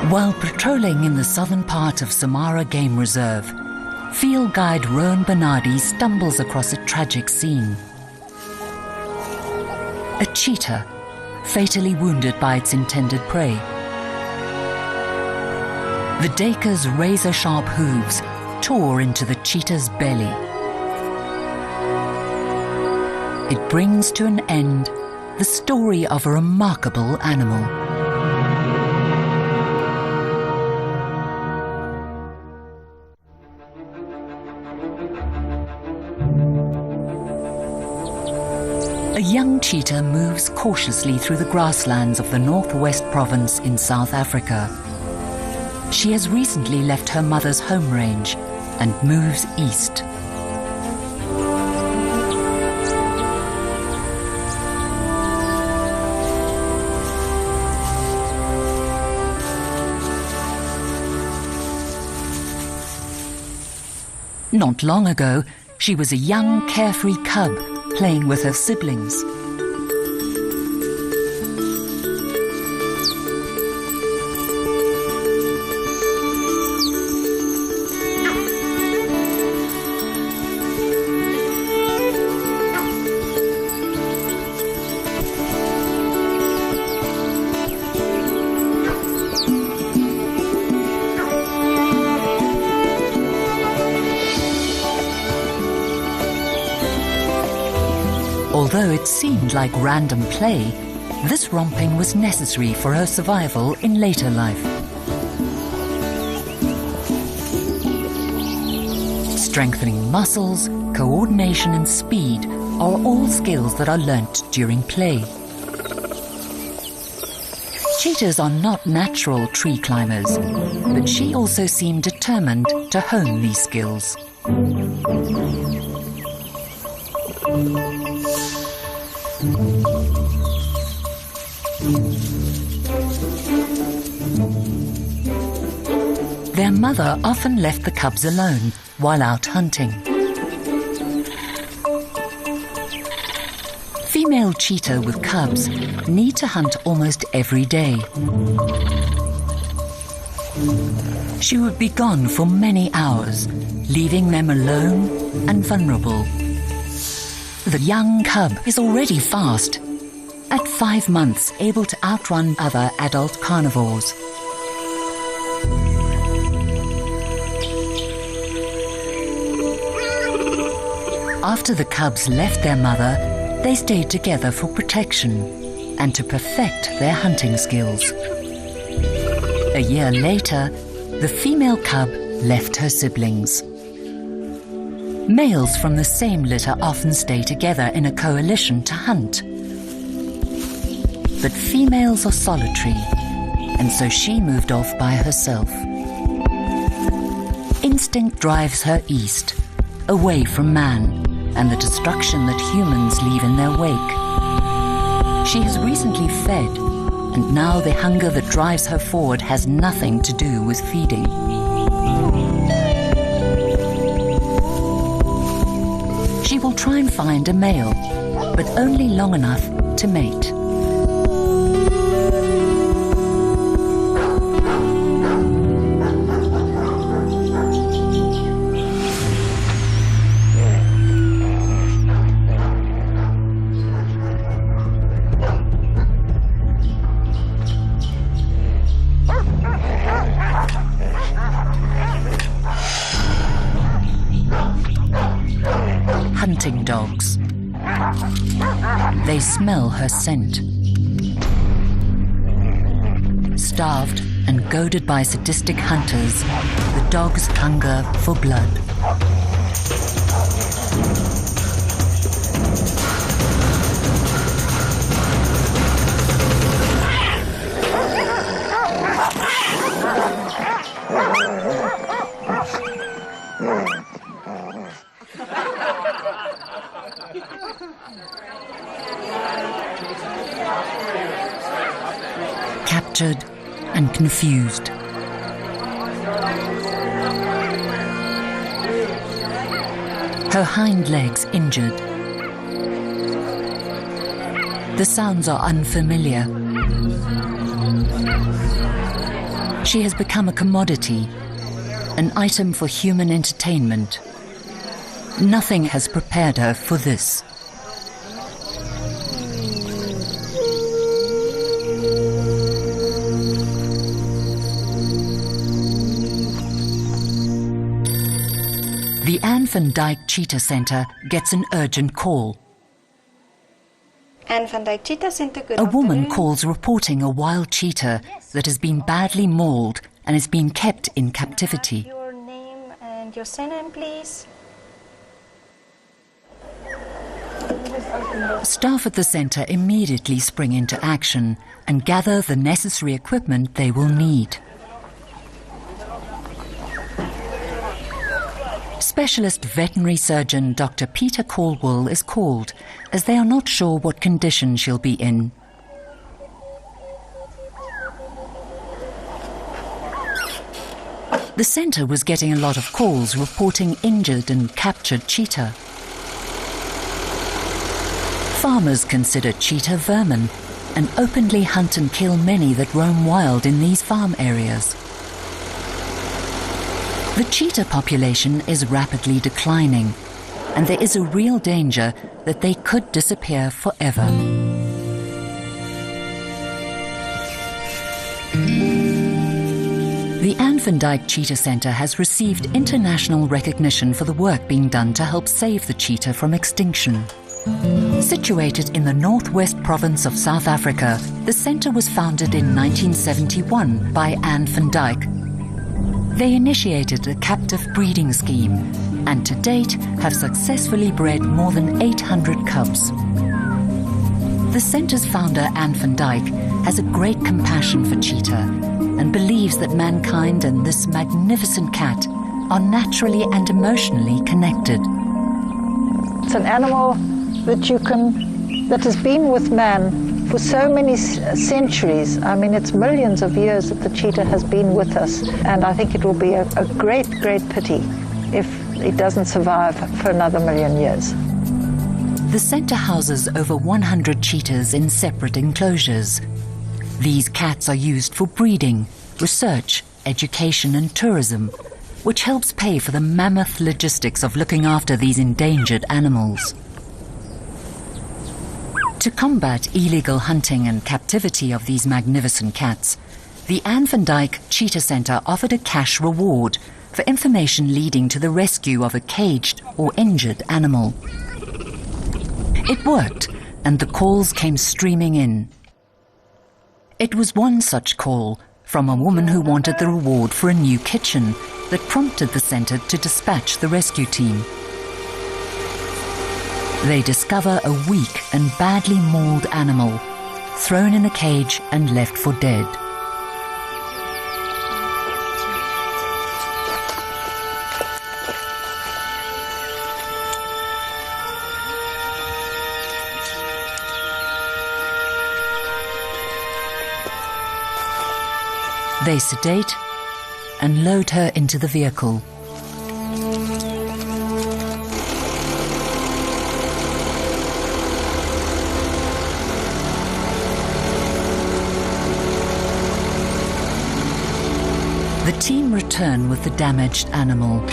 While patrolling in the southern part of Samara Game Reserve, field guide Rowan Bernardi stumbles across a tragic scene. A cheetah, fatally wounded by its intended prey. The Dacre's razor-sharp hooves tore into the cheetah's belly. It brings to an end the story of a remarkable animal. A young cheetah moves cautiously through the grasslands of the Northwest Province in South Africa. She has recently left her mother's home range and moves east. Not long ago, she was a young, carefree cub playing with her siblings. Although it seemed like random play, this romping was necessary for her survival in later life. Strengthening muscles, coordination and speed are all skills that are learnt during play. Cheetahs are not natural tree climbers, but she also seemed determined to hone these skills. Their mother often left the cubs alone while out hunting. Female cheetah with cubs need to hunt almost every day. She would be gone for many hours, leaving them alone and vulnerable. The young cub is already fast, at 5 months able to outrun other adult carnivores. After the cubs left their mother, they stayed together for protection and to perfect their hunting skills. A year later, the female cub left her siblings. Males from the same litter often stay together in a coalition to hunt. But females are solitary, and so she moved off by herself. Instinct drives her east, away from man and the destruction that humans leave in their wake. She has recently fed, and now the hunger that drives her forward has nothing to do with feeding. She will try and find a male, but only long enough to mate. Hunting dogs. They smell her scent. Starved and goaded by sadistic hunters, the dogs hunger for blood. Captured and confused. Her hind legs injured. The sounds are unfamiliar. She has become a commodity, an item for human entertainment. Nothing has prepared her for this. The Anne van Dyck Cheetah Centre gets an urgent call. Anne van Dyck Cheetah Centre, good A woman afternoon. calls reporting a wild cheetah that has been badly mauled and is being kept in captivity. Your name and your surname, please. Staff at the centre immediately spring into action and gather the necessary equipment they will need. Specialist veterinary surgeon Dr. Peter Caldwell is called, as they are not sure what condition she'll be in. The centre was getting a lot of calls reporting injured and captured cheetah. Farmers consider cheetah vermin and openly hunt and kill many that roam wild in these farm areas. The cheetah population is rapidly declining, and there is a real danger that they could disappear forever. The Anne van Dyck Cheetah Centre has received international recognition for the work being done to help save the cheetah from extinction. Situated in the northwest province of South Africa, the centre was founded in 1971 by Anne van Dyck. They initiated a captive breeding scheme and to date have successfully bred more than 800 cubs. The centre's founder, Anne van Dyck, has a great compassion for cheetah and believes that mankind and this magnificent cat are naturally and emotionally connected. It's an animal that has been with man for so many centuries. I mean, it's millions of years that the cheetah has been with us, and I think it will be a great, great pity if it doesn't survive for another million years. The centre houses over 100 cheetahs in separate enclosures. These cats are used for breeding, research, education and tourism, which helps pay for the mammoth logistics of looking after these endangered animals. To combat illegal hunting and captivity of these magnificent cats, the Anne van Dyck Cheetah Centre offered a cash reward for information leading to the rescue of a caged or injured animal. It worked, and the calls came streaming in. It was one such call from a woman who wanted the reward for a new kitchen that prompted the centre to dispatch the rescue team. They discover a weak and badly mauled animal, thrown in a cage and left for dead. They sedate and load her into the vehicle. The team return with the damaged animal.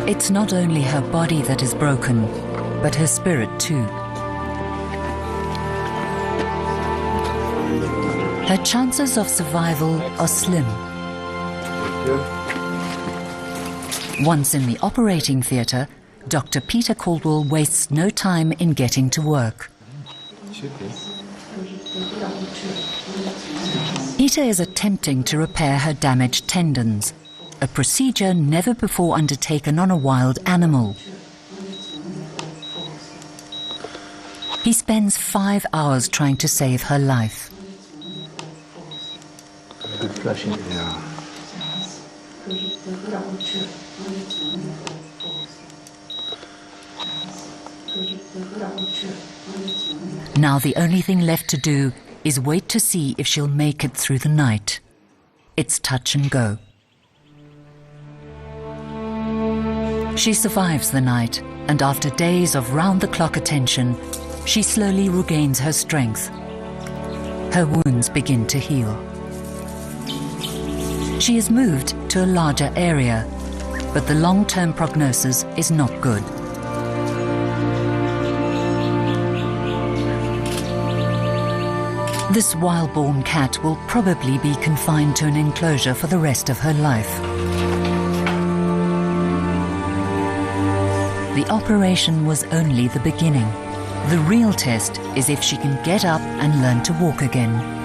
It's not only her body that is broken, but her spirit too. Her chances of survival are slim. Once in the operating theatre, Dr. Peter Caldwell wastes no time in getting to work. Peter is attempting to repair her damaged tendons, a procedure never before undertaken on a wild animal. He spends 5 hours trying to save her life. Good flushing. Yeah. Now the only thing left to do is wait to see if she'll make it through the night. It's touch and go. She survives the night, and after days of round-the-clock attention, she slowly regains her strength. her wounds begin to heal. She is moved to a larger area, but the long-term prognosis is not good. This wild-born cat will probably be confined to an enclosure for the rest of her life. The operation was only the beginning. The real test is if she can get up and learn to walk again.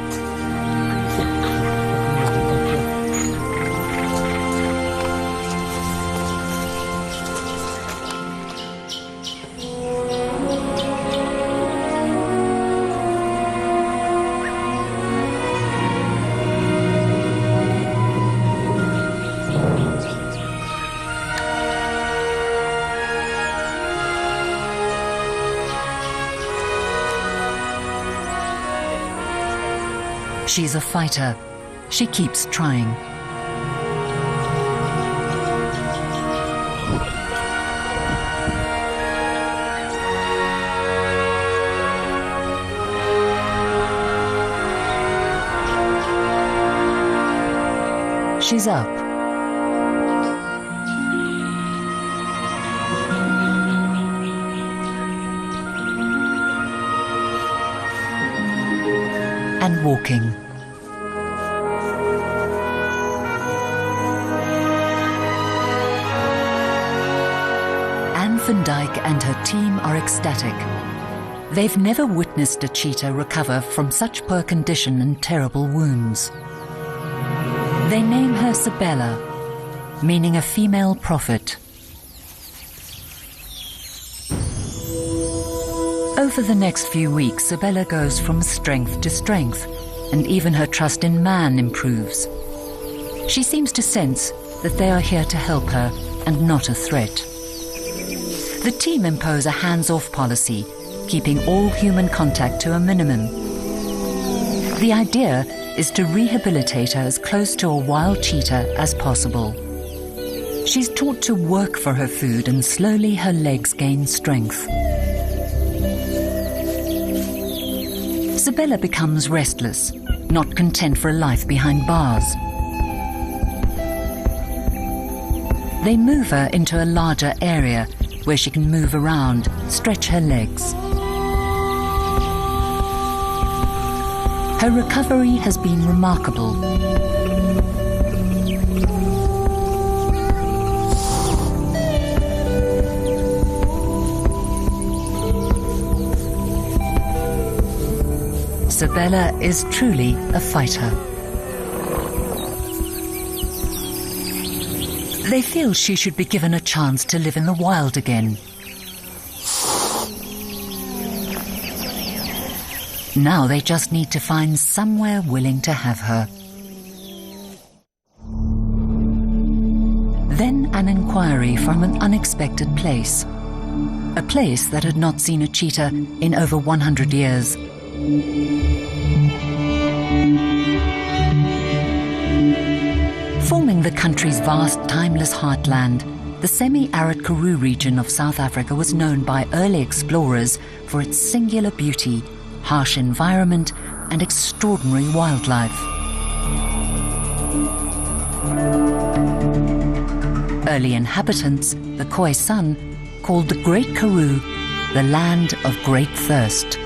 She's a fighter. She keeps trying. She's up. And walking. Van Dyke and her team are ecstatic. They've never witnessed a cheetah recover from such poor condition and terrible wounds. They name her Sabella, meaning a female prophet. Over the next few weeks, Sabella goes from strength to strength, and even her trust in man improves. She seems to sense that they are here to help her and not a threat. The team impose a hands-off policy, keeping all human contact to a minimum. The idea is to rehabilitate her as close to a wild cheetah as possible. She's taught to work for her food, and slowly her legs gain strength. Sabella becomes restless, not content for a life behind bars. They move her into a larger area where she can move around, stretch her legs. Her recovery has been remarkable. Sabella is truly a fighter. They feel she should be given a chance to live in the wild again. Now they just need to find somewhere willing to have her. Then an inquiry from an unexpected place. A place that had not seen a cheetah in over 100 years. Forming the country's vast, timeless heartland, the semi-arid Karoo region of South Africa was known by early explorers for its singular beauty, harsh environment, and extraordinary wildlife. Early inhabitants, the Khoisan, called the Great Karoo the land of great thirst.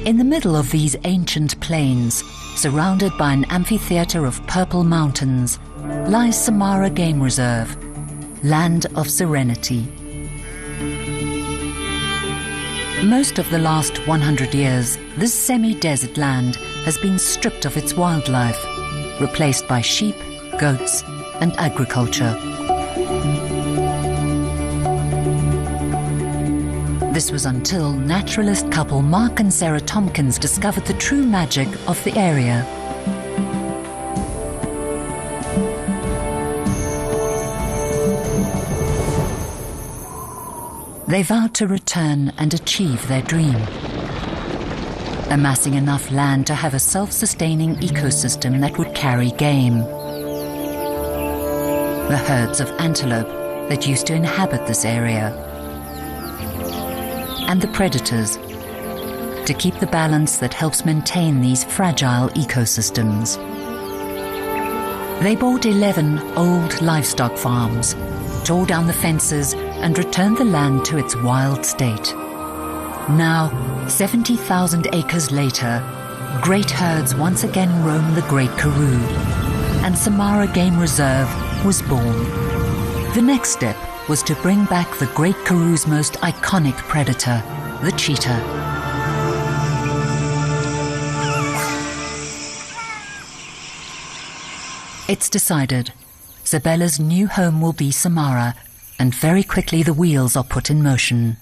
In the middle of these ancient plains, surrounded by an amphitheater of purple mountains, lies Samara Game Reserve, land of serenity. Most of the last 100 years, this semi-desert land has been stripped of its wildlife, replaced by sheep, goats, and agriculture. This was until naturalist couple Mark and Sarah Tompkins discovered the true magic of the area. They vowed to return and achieve their dream, amassing enough land to have a self-sustaining ecosystem that would carry game. The herds of antelope that used to inhabit this area, and the predators to keep the balance that helps maintain these fragile ecosystems. They bought 11 old livestock farms, tore down the fences and returned the land to its wild state. Now, 70,000 acres later, great herds once again roam the Great Karoo, and Samara Game Reserve was born. The next step was to bring back the Great Karoo's most iconic predator, the cheetah. It's decided. Zabella's new home will be Samara, and very quickly the wheels are put in motion.